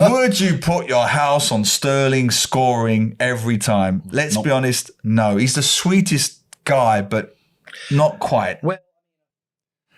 Would you put your house on Sterling scoring every time? Let's be honest, no. He's the sweetest guy, but not quite.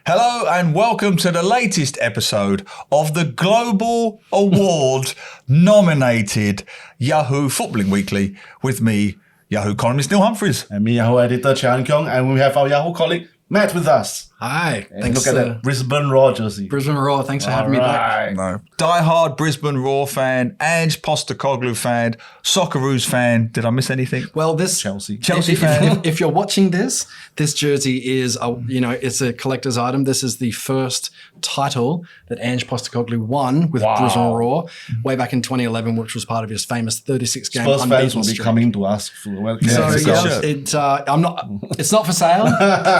Hello and welcome to the latest episode of the Global Award nominated Yahoo Footballing Weekly with me, Yahoo columnist Neil Humphreys. And me, Yahoo editor Chia, and we have our Yahoo colleague Matt with us. Hi. And thanks, look at that Brisbane Roar jersey. Brisbane Roar, thanks for having me back. No. Die-hard Brisbane Roar fan, Ange Postecoglou fan, Socceroos fan. Did I miss anything? Well, this Chelsea fan. If you're watching this jersey is, it's a collector's item. This is the first title that Ange Postecoglou won with Brisbane Roar way back in 2011, which was part of his famous 36-game Spurs unbeaten fans will be streak. coming to us. It's not for sale,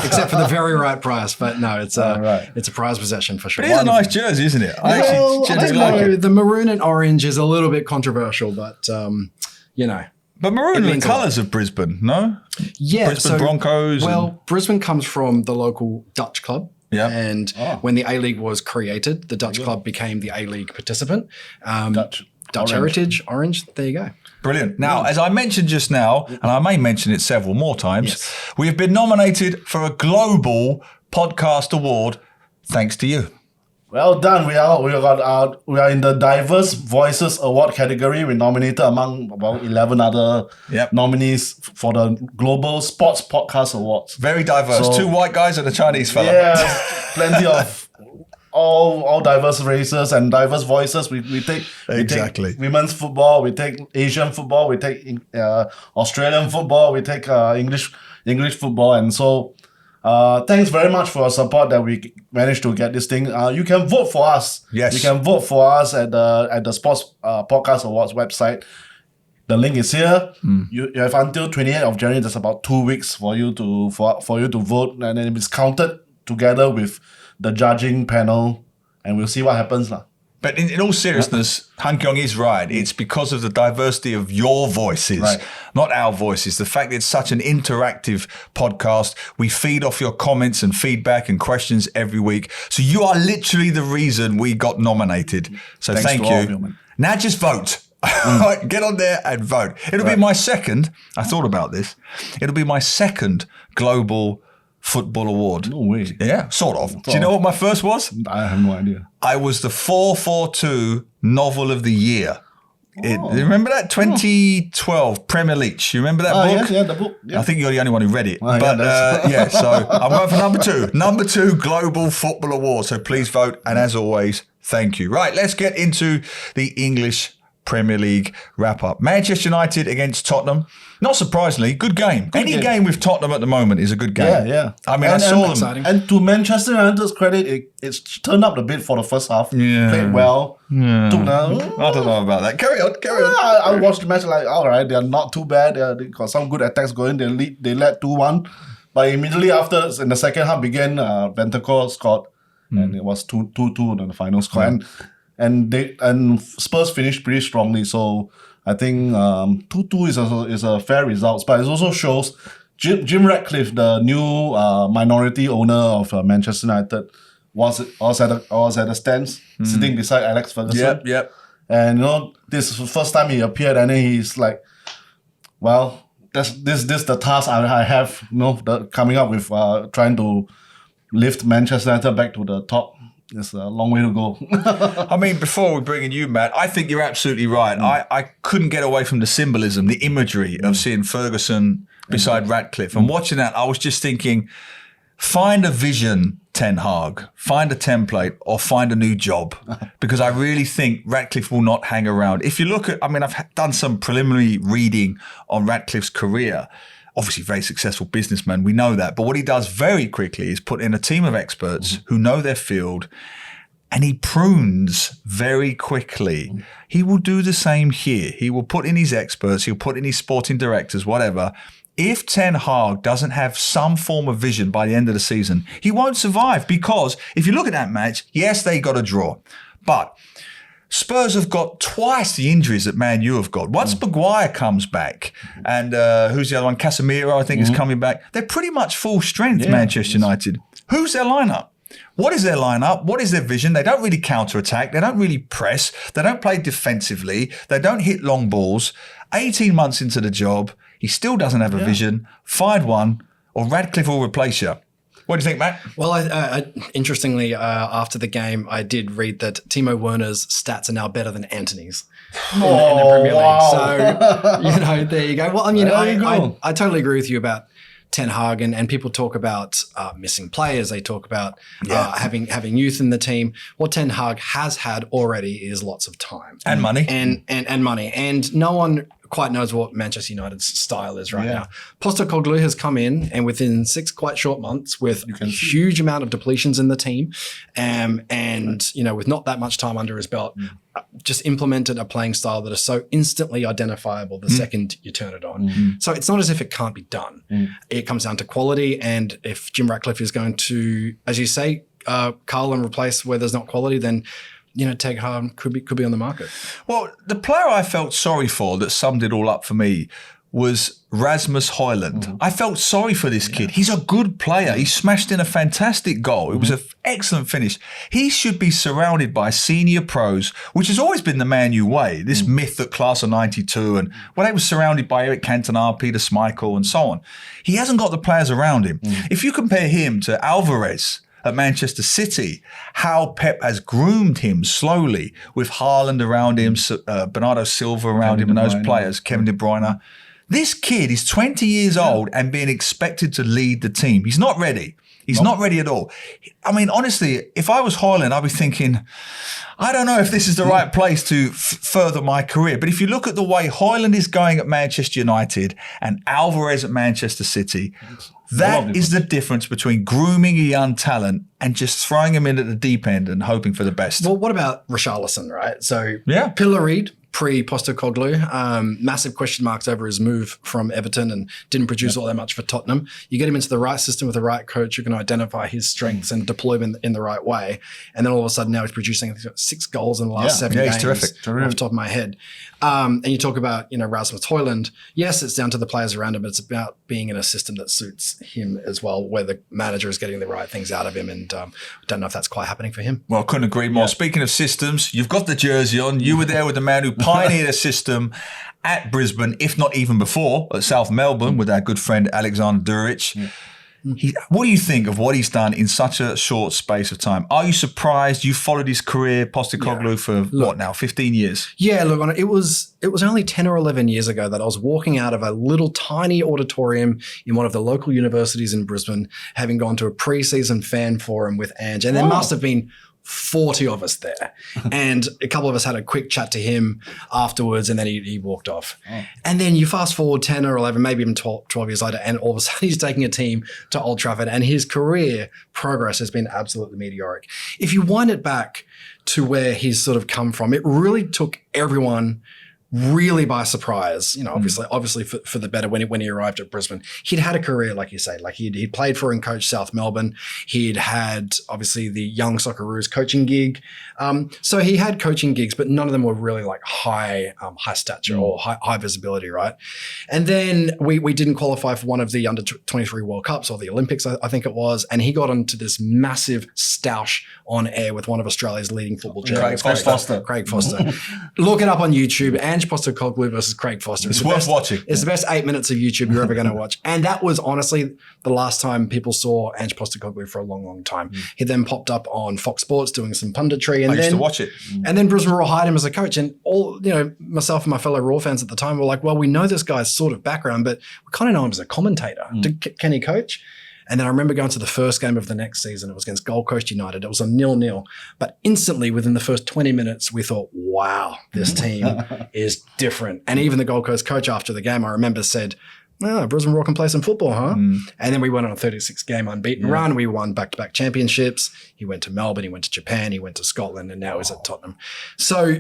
except for the very right price. But no, it's a prized possession for sure. But it's a nice jersey, isn't it? I actually generally like it. The maroon and orange is a little bit controversial, but But maroon are the colours of Brisbane, no? Yeah. Brisbane Broncos. Well, Brisbane comes from the local Dutch club. Yeah. And when the A-League was created, the Dutch club became the A-League participant. Dutch heritage, orange. There you go. Brilliant. Now, as I mentioned just now, and I may mention it several more times, we have been nominated for a global podcast award thanks to you. Well done. We are in the Diverse Voices Award category. We're nominated among about 11 other nominees for the Global Sports Podcast Awards. Very diverse. So, 2 white guys and a Chinese fella. Yeah, plenty of all diverse races and diverse voices. We take women's football, we take Asian football, we take Australian football, we take English football, and so. Thanks very much for your support that we managed to get this thing. You can vote for us. Yes. You can vote for us at the Sports Podcast Awards website. The link is here. You have until 28th of January. That's about 2 weeks for you to vote, and then it's counted together with the judging panel, and we'll see what happens lah. But in all seriousness, Han Keong is right. It's because of the diversity of your voices, not our voices. The fact that it's such an interactive podcast. We feed off your comments and feedback and questions every week. So you are literally the reason we got nominated. So thank you. Now just vote. Get on there and vote. It'll be my second, I thought about this, it'll be my second global football award. No way. Yeah, sort of. Do you know what my first was? I have no idea. I was the 442 Novel of the Year. Remember that? 2012 Premier League. You remember that book? Yeah, the book. Yeah. I think you're the only one who read it. So I'm going for number 2. Number 2 Global Football Award. So please vote. And as always, thank you. Right, let's get into the English Premier League wrap-up. Manchester United against Tottenham. Not surprisingly, good game. Any game with Tottenham at the moment is a good game. Yeah. I mean, I saw them. Exciting. And to Manchester United's credit, it's turned up a bit for the first half. Yeah. Played well. I don't know about that. Carry on. I watched the match like, all right, they're not too bad. They got some good attacks going. They led 2-1. But immediately after, in the second half began, Bentancur scored. And it was 2-2 on the final score. And Spurs finished pretty strongly. So I think 2-2 is a fair result. But it also shows Jim Ratcliffe, the new minority owner of Manchester United, was at the stands sitting beside Alex Ferguson. Yep. And this is the first time he appeared, and then he's like, well, this the task I have, coming up with trying to lift Manchester United back to the top. It's a long way to go. I mean, before we bring in you, Matt, I think you're absolutely right. I couldn't get away from the symbolism, the imagery of seeing Ferguson beside Ratcliffe. And watching that, I was just thinking, find a vision, Ten Hag, find a template or find a new job. Because I really think Ratcliffe will not hang around. If you look at, I've done some preliminary reading on Ratcliffe's career. Obviously, very successful businessman. We know that. But what he does very quickly is put in a team of experts who know their field, and he prunes very quickly. He will do the same here. He will put in his experts. He'll put in his sporting directors, whatever. If Ten Hag doesn't have some form of vision by the end of the season, he won't survive. Because if you look at that match, yes, they got a draw. But Spurs have got twice the injuries that Man U have got. Once Maguire comes back, and who's the other one? Casemiro, I think, is coming back. They're pretty much full strength, Manchester United. Who's their lineup? What is their lineup? What is their vision? They don't really counter-attack. They don't really press. They don't play defensively. They don't hit long balls. 18 months into the job, he still doesn't have a vision. Fired one, or Radcliffe will replace you. What do you think, Matt? Well, interestingly, after the game, I did read that Timo Werner's stats are now better than Antony's in the Premier League. So, there you go. Well, I mean, I totally agree with you about Ten Hag, and people talk about missing players. They talk about having youth in the team. What Ten Hag has had already is lots of time and money, and money, and no one quite knows what Manchester United's style is right now. Postecoglou has come in, and within 6 quite short months, with a huge amount of depletions in the team, and with not that much time under his belt, just implemented a playing style that is so instantly identifiable the second you turn it on. So it's not as if it can't be done. It comes down to quality, and if Jim Ratcliffe is going to, as you say, cull and replace where there's not quality, then Ten Hag could be on the market. Well, the player I felt sorry for that summed it all up for me was Rasmus Højlund. I felt sorry for this kid. He's a good player. He smashed in a fantastic goal. It was an excellent finish. He should be surrounded by senior pros, which has always been the Man U way, this myth that class of 92, and they was surrounded by Eric Cantona, Peter Schmeichel, and so on. He hasn't got the players around him. If you compare him to Alvarez at Manchester City, how Pep has groomed him slowly with Haaland around him, Bernardo Silva around him, and those players, Kevin De Bruyne. This kid is 20 years old and being expected to lead the team. He's not ready. He's not ready at all. I mean, honestly, if I was Højlund, I'd be thinking, I don't know if this is the right place to further my career. But if you look at the way Højlund is going at Manchester United and Alvarez at Manchester City, that is the difference between grooming a young talent and just throwing him in at the deep end and hoping for the best. Well, what about Richarlison, right? So pilloried pre-Postecoglou, massive question marks over his move from Everton and didn't produce all that much for Tottenham. You get him into the right system with the right coach who can identify his strengths and deploy him in the right way. And then all of a sudden now he's producing, I think he's got 6 goals in the last 7 games. He's terrific. Off the top of my head. And you talk about, Rasmus Højlund. Yes, it's down to the players around him, but it's about being in a system that suits him as well, where the manager is getting the right things out of him. And don't know if that's quite happening for him. Well, couldn't agree more. Speaking of systems, you've got the jersey on. You were there with the man who pioneered a system at Brisbane, if not even before, at South Melbourne with our good friend Alexander Duric. What do you think of what he's done in such a short space of time? Are you surprised? You followed his career, Postecoglou, for what now, 15 years? Yeah, look, it was only 10 or 11 years ago that I was walking out of a little tiny auditorium in one of the local universities in Brisbane, having gone to a pre-season fan forum with Ange, and there must have been 40 of us there. And a couple of us had a quick chat to him afterwards, and then he walked off. And then you fast forward 10 or 11, maybe even 12 years later, and all of a sudden he's taking a team to Old Trafford, and his career progress has been absolutely meteoric. If you wind it back to where he's sort of come from, it really took everyone really by surprise, obviously for the better when he arrived at Brisbane. He'd had a career, like you say, like he'd played for and coached South Melbourne. He'd had obviously the young Socceroos coaching gig. So he had coaching gigs, but none of them were really like high stature or high visibility, right? And then we didn't qualify for one of the under 23 World Cups or the Olympics, I think it was, and he got into this massive stoush on air with one of Australia's leading football journalists, Craig Foster. Look it up on YouTube. Ange Postecoglou versus Craig Foster. It's worth watching. It's the best 8 minutes of YouTube you're ever going to watch. And that was honestly the last time people saw Ange Postecoglou for a long, long time. He then popped up on Fox Sports doing some punditry. And I used to watch it. And then Brisbane Roar hired him as a coach. And all, myself and my fellow Raw fans at the time were like, well, we know this guy's sort of background, but we kind of know him as a commentator. Can he coach? And then I remember going to the first game of the next season. It was against Gold Coast United. It was a 0-0. But instantly, within the first 20 minutes, we thought, wow, this team is different. And even the Gold Coast coach after the game, I remember, said, Brisbane Roar can play some football, huh? And then we went on a 36-game unbeaten run. We won back-to-back championships. He went to Melbourne. He went to Japan. He went to Scotland. And now he's at Tottenham. So,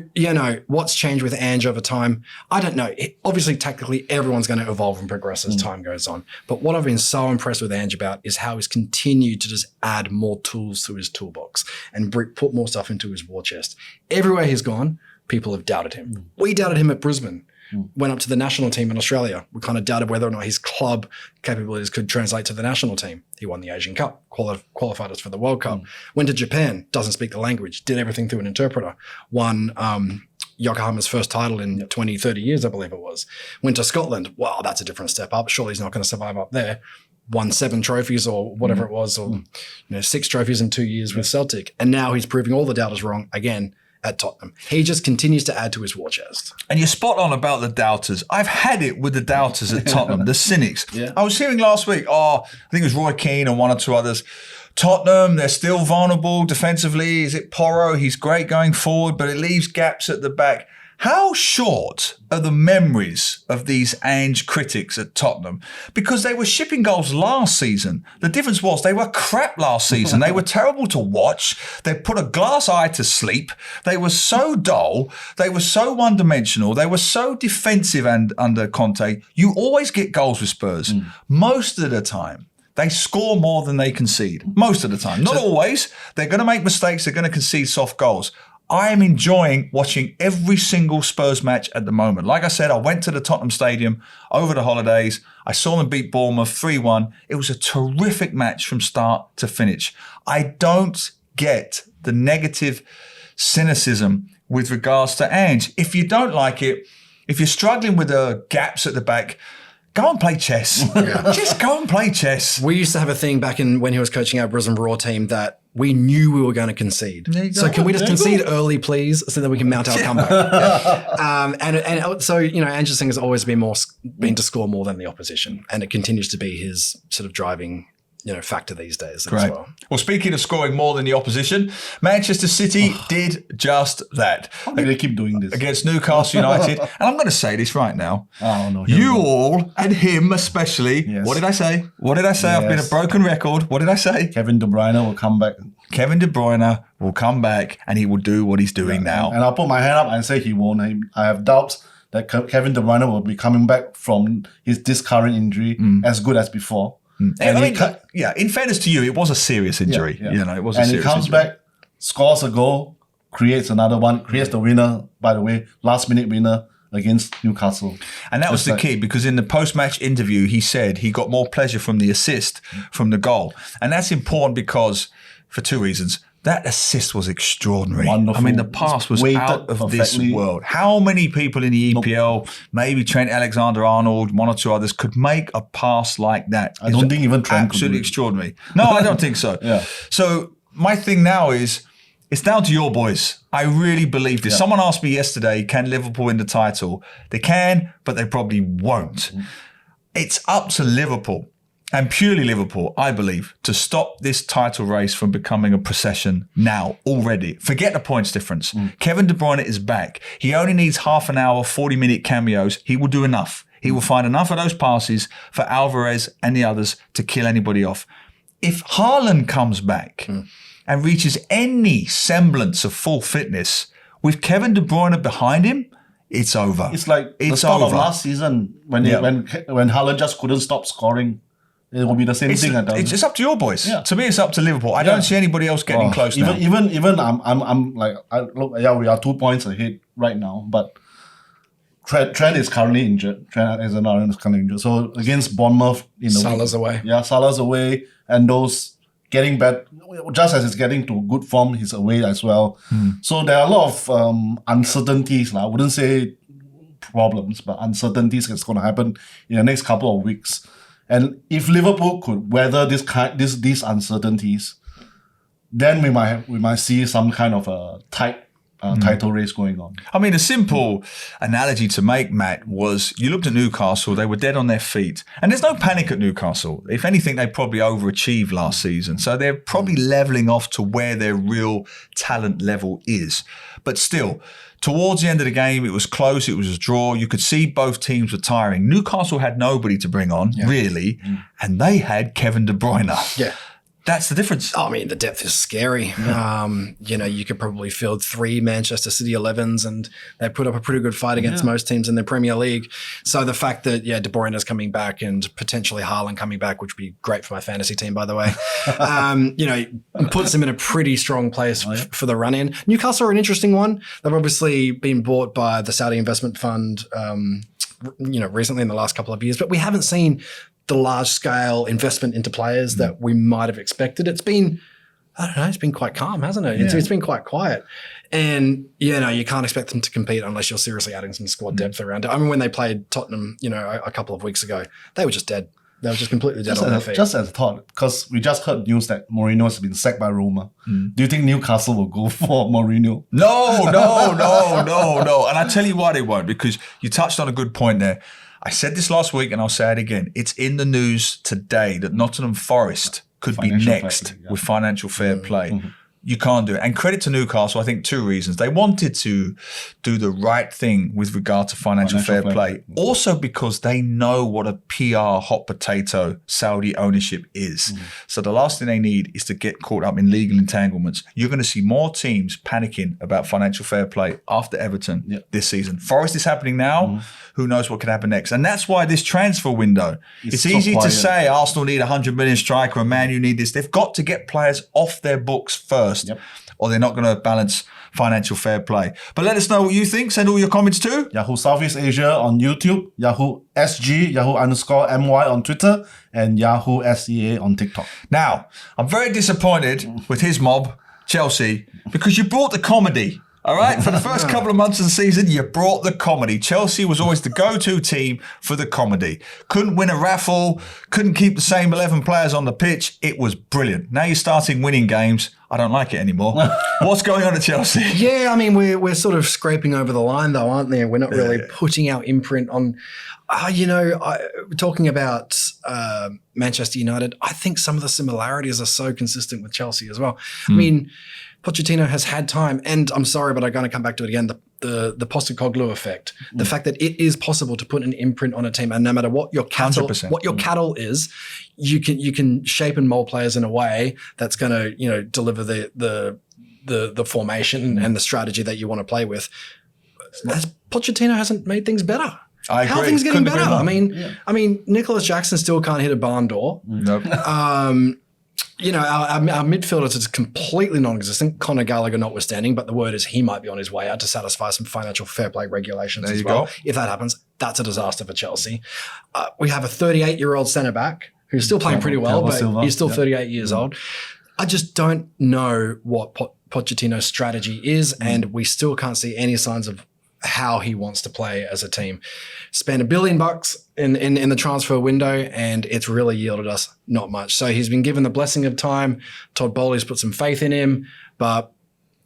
what's changed with Ange over time? I don't know. Obviously, tactically, everyone's going to evolve and progress as time goes on. But what I've been so impressed with Ange about is how he's continued to just add more tools to his toolbox and put more stuff into his war chest. Everywhere he's gone, people have doubted him. We doubted him at Brisbane. Went up to the national team in Australia. We kind of doubted whether or not his club capabilities could translate to the national team. He won the Asian Cup, qualified us for the World Cup. Went to Japan, doesn't speak the language, did everything through an interpreter. Won Yokohama's first title in 20, 30 years, I believe it was. Went to Scotland. Wow, that's a different step up. Surely he's not going to survive up there. Won 7 trophies or whatever it was, or 6 trophies in 2 years with Celtic. And now he's proving all the doubters wrong again at Tottenham. He just continues to add to his war chest. And you're spot on about the doubters. I've had it with the doubters at Tottenham, the cynics. Yeah. I was hearing last week, I think it was Roy Keane and 1 or 2 others. Tottenham, they're still vulnerable defensively. Is it Porro? He's great going forward, but it leaves gaps at the back. How short are the memories of these Ange critics at Tottenham? Because they were shipping goals last season. The difference was they were crap last season. They were terrible to watch. They put a glass eye to sleep. They were so dull. They were so one-dimensional. They were so defensive and under Conte. You always get goals with Spurs. Most of the time. They score more than they concede. Most of the time. Not always. They're going to make mistakes. They're going to concede soft goals. I am enjoying watching every single Spurs match at the moment. Like I said, I went to the Tottenham Stadium over the holidays. I saw them beat Bournemouth 3-1. It was a terrific match from start to finish. I don't get the negative cynicism with regards to Ange. If you don't like it, if you're struggling with the gaps at the back, go and play chess. Just go and play chess. We used to have a thing back in when he was coaching our Brisbane Roar team that we knew we were going to concede. So can we just concede early, please, so that we can mount our comeback? And so, Ange's thing has always been to score more than the opposition. And it continues to be his sort of driving factor these days as well. Well, speaking of scoring more than the opposition, Manchester City did just that. They keep doing this. Against Newcastle United. And I'm going to say this right now. Oh, no. You all, and him especially, Yes. What did I say? What did I say? I've been a broken record. What did I say? Kevin De Bruyne will come back. Kevin De Bruyne will come back and he will do what he's doing now. And I'll put my hand up and say he won't. I have doubts that Kevin De Bruyne will be coming back from this current injury as good as before. And in fairness to you, it was a serious injury. It was a serious injury. And he comes back, scores a goal, creates another one, creates the winner, by the way, last-minute winner against Newcastle. And that was the key, because in the post-match interview, he said he got more pleasure from the assist from the goal. And that's important because, for 2 reasons. That assist was extraordinary. Wonderful. I mean, the pass was out of this world. How many people in the EPL, maybe Trent Alexander-Arnold, 1 or 2 others, could make a pass like that? I don't think even Trent absolutely could do it. extraordinary. No, I don't think so. So my thing now is, it's down to your boys. I really believe this. Someone asked me yesterday, can Liverpool win the title? They can, but they probably won't. It's up to Liverpool. And purely Liverpool, I believe, to stop this title race from becoming a procession now, already. Forget the points difference. Kevin De Bruyne is back. He only needs half an hour, 40-minute cameos. He will do enough. He will find enough of those passes for Alvarez and the others to kill anybody off. If Haaland comes back and reaches any semblance of full fitness, with Kevin De Bruyne behind him, it's over. It's like the start of last season when Haaland just couldn't stop scoring. It will be the same thing. It's up to your boys. To me, it's up to Liverpool. I don't see anybody else getting close now. Even I'm like, we are 2 points ahead right now, but Trent is currently injured. Trent Alexander-Arnold is currently injured. So against Bournemouth, Salah's away. Yeah, Salah's away, and those getting back, just as it's getting to good form, he's away as well. So there are a lot of uncertainties. I wouldn't say problems, but uncertainties that's going to happen in the next couple of weeks. And if Liverpool could weather these uncertainties, then we might see some kind of a tight title race going on. I mean, a simple analogy to make, Matt, was you looked at Newcastle, they were dead on their feet. And there's no panic at Newcastle. If anything, they probably overachieved last season. So they're probably levelling off to where their real talent level is. But still, towards the end of the game, it was close. It was a draw. You could see both teams were tiring. Newcastle had nobody to bring on, really, and they had Kevin De Bruyne. That's the difference. I mean, the depth is scary. You could probably field 3 Manchester City 11s, and they put up a pretty good fight against most teams in the Premier League. So the fact that, De Bruyne is coming back and potentially Haaland coming back, which would be great for my fantasy team, by the way, puts them in a pretty strong place for the run-in. Newcastle are an interesting one. They've obviously been bought by the Saudi investment fund, recently in the last couple of years, but we haven't seen the large-scale investment into players that we might have expected. It's been, I don't know, it's been quite calm, hasn't it? It's been quite quiet. And, you can't expect them to compete unless you're seriously adding some squad depth around it. I mean, when they played Tottenham, a couple of weeks ago, they were just dead. They were just completely dead on their feet. Just as a thought, because we just heard news that Mourinho has been sacked by Roma. Do you think Newcastle will go for Mourinho? No. And I tell you why they won't, because you touched on a good point there. I said this last week and I'll say it again. It's in the news today that Nottingham Forest could be next with financial fair play. You can't do it. And credit to Newcastle, I think 2 reasons. They wanted to do the right thing with regard to financial fair play. Also because they know what a PR hot potato Saudi ownership is. So the last thing they need is to get caught up in legal entanglements. You're going to see more teams panicking about financial fair play after Everton this season. Forest is happening now. Who knows what could happen next? And that's why this transfer window, it's easy to say Arsenal need a 100 million striker and Man U need this. They've got to get players off their books first, or they're not going to balance financial fair play. But let us know what you think. Send all your comments to Yahoo Southeast Asia on YouTube, Yahoo SG, Yahoo_MY on Twitter, and Yahoo SEA on TikTok. Now, I'm very disappointed with his mob, Chelsea, because you brought the comedy. All right, for the first couple of months of the season, you brought the comedy. Chelsea was always the go-to team for the comedy. Couldn't win a raffle, couldn't keep the same 11 players on the pitch. It was brilliant. Now you're starting winning games. I don't like it anymore. What's going on at Chelsea? Yeah, I mean, we're sort of scraping over the line, though, aren't we? We're not really putting our imprint on. Talking about Manchester United, I think some of the similarities are so consistent with Chelsea as well. I mean, Pochettino has had time, and I'm sorry, but I'm going to come back to it again, the Postecoglou effect. The fact that it is possible to put an imprint on a team, and no matter what your cattle is, you can shape and mold players in a way that's going to, deliver the formation and the strategy that you want to play with. Pochettino hasn't made things better. I agree. How are things getting better? I mean, Nicholas Jackson still can't hit a barn door. Nope. Our midfielders is completely non-existent, Conor Gallagher notwithstanding, but the word is he might be on his way out to satisfy some financial fair play regulations as well. If that happens, that's a disaster for Chelsea. We have a 38-year-old centre-back who's still playing pretty well, but he's still 38 years old. I just don't know what Pochettino's strategy is, and we still can't see any signs of how he wants to play as a team. Spent $1 billion in the transfer window, and it's really yielded us not much. So he's been given the blessing of time. Todd Bowley's put some faith in him, but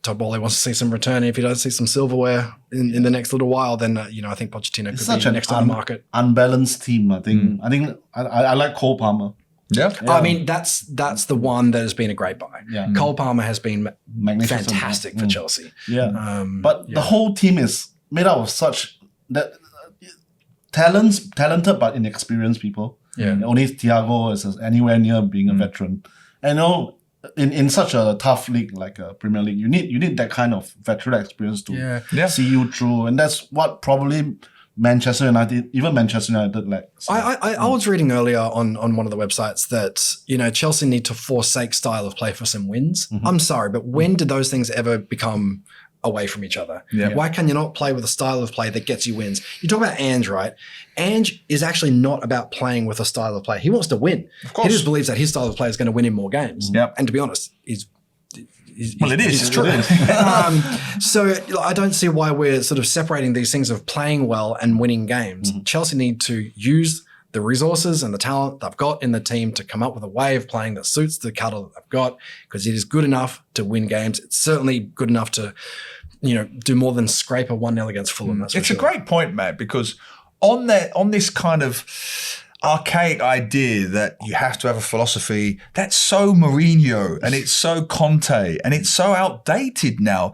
Todd Bowley wants to see some return. And if he does see some silverware in the next little while, then I think Pochettino could be next on the market. Unbalanced team, I think. I like Cole Palmer. Yeah. I mean, that's the one that has been a great buy. Yeah. Cole Palmer has been fantastic for Chelsea. Yeah. But the whole team is made up of such talented but inexperienced people. Yeah. Only Thiago is anywhere near being a veteran. And in such a tough league like a Premier League, you need that kind of veteran experience to see you through. And that's what probably Manchester United like. I was reading earlier on one of the websites that, Chelsea need to forsake style of play for some wins. I'm sorry, but when did those things ever become away from each other? Why can you not play with a style of play that gets you wins? You talk about Ange, right? Ange is actually not about playing with a style of play. He wants to win. Of course. He just believes that his style of play is going to win him more games. And to be honest, it's true. So I don't see why we're sort of separating these things of playing well and winning games. Chelsea need to use the resources and the talent they've got in the team to come up with a way of playing that suits the cattle that they've got, because it is good enough to win games. It's certainly good enough to, do more than scrape a 1-0 against Fulham. It's a great point, Matt, because on this kind of archaic idea that you have to have a philosophy, that's so Mourinho and it's so Conte and it's so outdated now.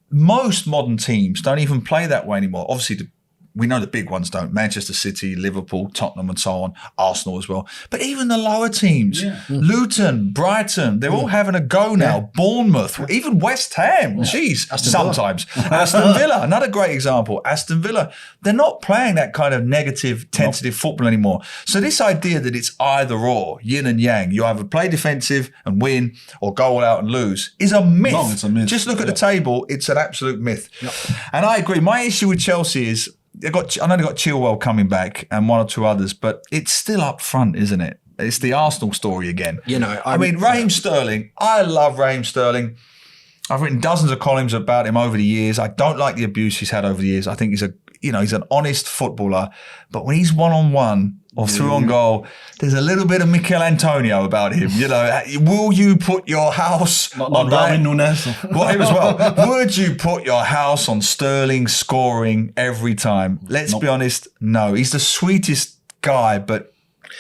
Most modern teams don't even play that way anymore. Obviously, we know the big ones don't. Manchester City, Liverpool, Tottenham and so on, Arsenal as well. But even the lower teams, Luton, Brighton, they're all having a go now. Bournemouth, even West Ham, jeez, sometimes. Aston Villa, another great example. Aston Villa, they're not playing that kind of negative, tentative football anymore. So this idea that it's either or, yin and yang, you either play defensive and win or go all out and lose is a myth. No, it's a myth. Just look at the table, it's an absolute myth. And I agree. My issue with Chelsea is, I know they've got Chilwell coming back and one or two others, but it's still up front, isn't it? It's the Arsenal story again. You know, I mean, Raheem Sterling, I love Raheem Sterling. I've written dozens of columns about him over the years. I don't like the abuse he's had over the years. I think he's an honest footballer, but when he's one-on-one or through on goal, there's a little bit of Mikel Antonio about him. You know, will you put your house on Darwin Núñez? Well, him as well. Would you put your house on Sterling scoring every time? Let's be honest, no. He's the sweetest guy, but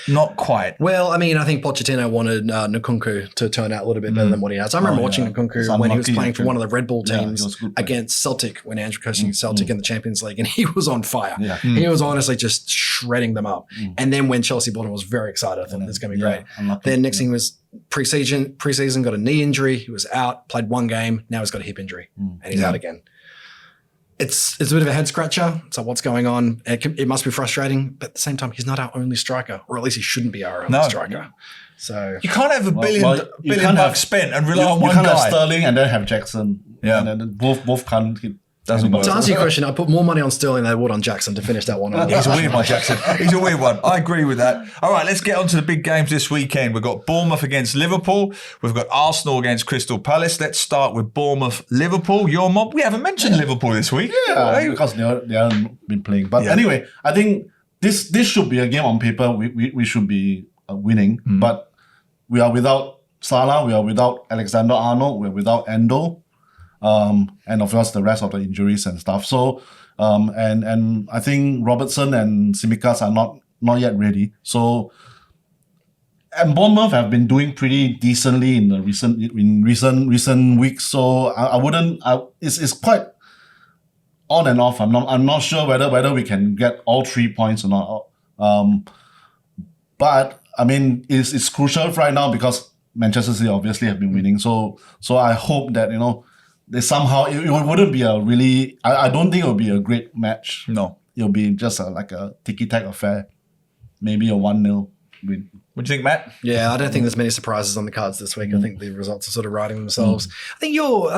not quite. Well, I mean, I think Pochettino wanted Nkunku to turn out a little bit better than what he has. I remember watching Nkunku when he was playing for one of the Red Bull teams against Celtic when Andrew coaching Celtic in the Champions League, and he was on fire. He was honestly just shredding them up. And then when Chelsea bought him, I was very excited. I thought this is going to be great. Then next thing was preseason, got a knee injury. He was out, played one game. Now he's got a hip injury, and he's out again. It's a bit of a head scratcher. So what's going on? It must be frustrating, but at the same time, he's not our only striker, or at least he shouldn't be our only striker. So you can't have a billion bucks spent and rely on one guy. You can't have Sterling and then have Jackson. And then both can't. Doesn't work. To answer your question, I put more money on Sterling than I would on Jackson to finish that one. He's a weird one, Jackson. He's a weird one. I agree with that. All right, let's get on to the big games this weekend. We've got Bournemouth against Liverpool. We've got Arsenal against Crystal Palace. Let's start with Bournemouth-Liverpool. Your mob. We haven't mentioned Liverpool this week. Yeah, because they haven't been playing. But anyway, I think this should be a game on paper. We should be winning. But we are without Salah. We are without Alexander-Arnold. We're without Endo. And of course the rest of the injuries and stuff. So, and I think Robertson and Tsimikas are not yet ready. So, and Bournemouth have been doing pretty decently in the recent weeks. So it's quite on and off. I'm not sure whether we can get all 3 points or not. But I mean, it's crucial right now because Manchester City obviously have been winning. So I hope that they somehow it wouldn't be a really. I don't think it would be a great match. No, it'll be just like a ticky-tack affair, maybe a 1-0 win. What do you think, Matt? Yeah, I don't think there's many surprises on the cards this week. I think the results are sort of writing themselves. I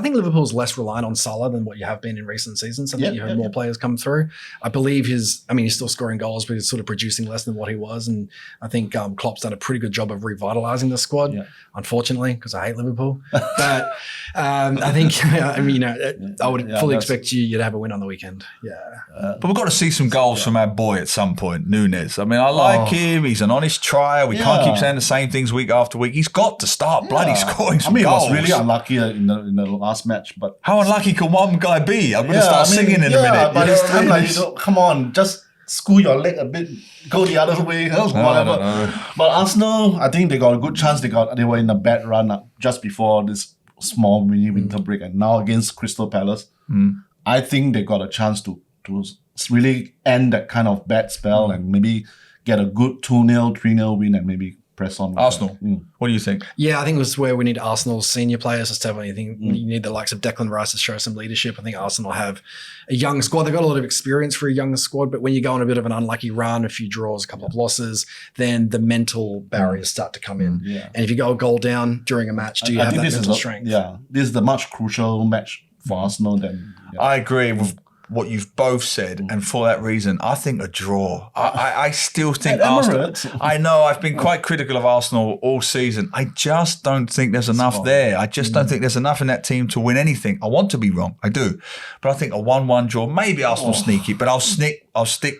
think Liverpool's less reliant on Salah than what you have been in recent seasons. I think you have more players come through. I believe he's still scoring goals, but he's sort of producing less than what he was. And I think Klopp's done a pretty good job of revitalizing the squad, unfortunately, because I hate Liverpool. But I think, I would fully expect you to have a win on the weekend. Yeah. But we've got to see some goals from our boy at some point, Núñez. I mean, I like him. He's an honest trier. We can't keep saying the same things week after week. He's got to start bloody scoring some goals. He was really unlucky in the last match. But how unlucky can one guy be? I'm going to start singing in a minute. But it's time come on, just school your leg a bit, go the other way, whatever. But Arsenal, I think they got a good chance. They were in a bad run just before this small mini winter break, and now against Crystal Palace, I think they got a chance to really end that kind of bad spell and maybe get a good 2-0, 3-0 win and maybe press on. Arsenal. What do you think? Yeah, I think this is where we need Arsenal's senior players to step up. I think you need the likes of Declan Rice to show some leadership. I think Arsenal have a young squad. They've got a lot of experience for a young squad, but when you go on a bit of an unlucky run, a few draws, a couple of losses, then the mental barriers start to come in. And if you go a goal down during a match, do you have that mental strength? Yeah, this is the much crucial match for Arsenal. I agree with what you've both said, and for that reason, I think a draw. I still think Arsenal. I know I've been quite critical of Arsenal all season. I just don't think there's enough there. I just don't think there's enough in that team to win anything. I want to be wrong, I do, but I think a 1-1 draw. Maybe Arsenal sneaky, but I'll stick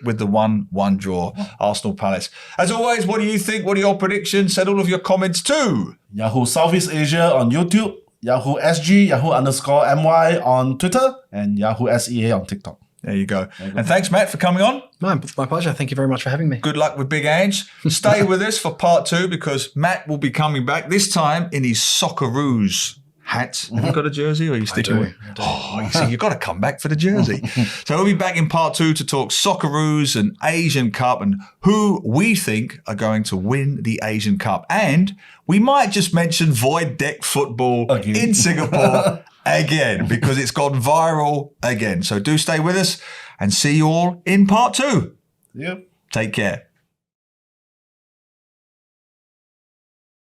with the 1-1 draw. Arsenal Palace. As always, what do you think? What are your predictions? Send all of your comments to Yahoo Southeast Asia on YouTube, Yahoo SG, Yahoo_MY on Twitter, and Yahoo SEA on TikTok. There you go. And thanks, Matt, for coming on. My pleasure. Thank you very much for having me. Good luck with Big Ange. Stay with us for part 2 because Matt will be coming back, this time in his Socceroos hats. Have you got a jersey or are you sticking do, with? I do. Oh, you see, you've got to come back for the jersey. So we'll be back in part 2 to talk Socceroos and Asian Cup and who we think are going to win the Asian Cup. And we might just mention void deck football Again. in Singapore again because it's gone viral again. So do stay with us and see you all in part 2. Yep. Take care.